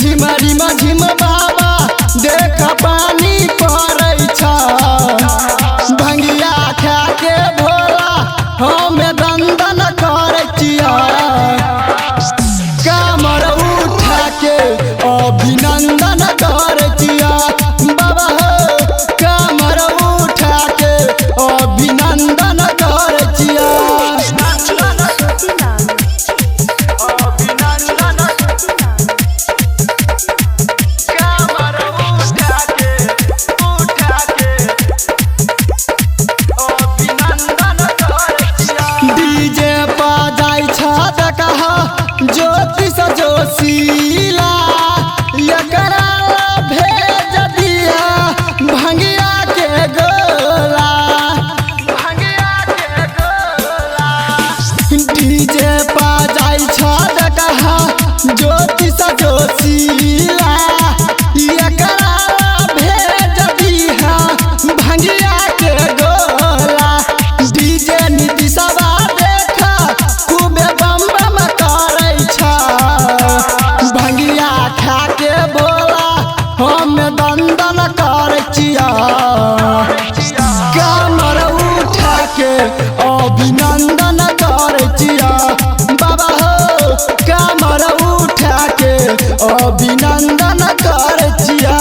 रिमा झिम बाबा देख पानी पड़ै छ भंगिया खा के भोला हमें दंदन करै छिया कमर उठा के अभिनंदन करै छिया बाबा हो कमर उठा के अभिनंदन करै छिया ज्योतिष जोशीला एकरा भेज दिया भंगिया के गोला डीजे पा जाई छ कहा ज्योतिष जोशीला एकरा भेज दिया भंगिया के गोला डीजे नीतीशवा देखा खूबे बम बम भंगिया खा के बोला हम दंदन कर छिया कमर उठा के अभिनंदन कर छिया बाबा हो कमर उठा के अभिनंदन कर छिया।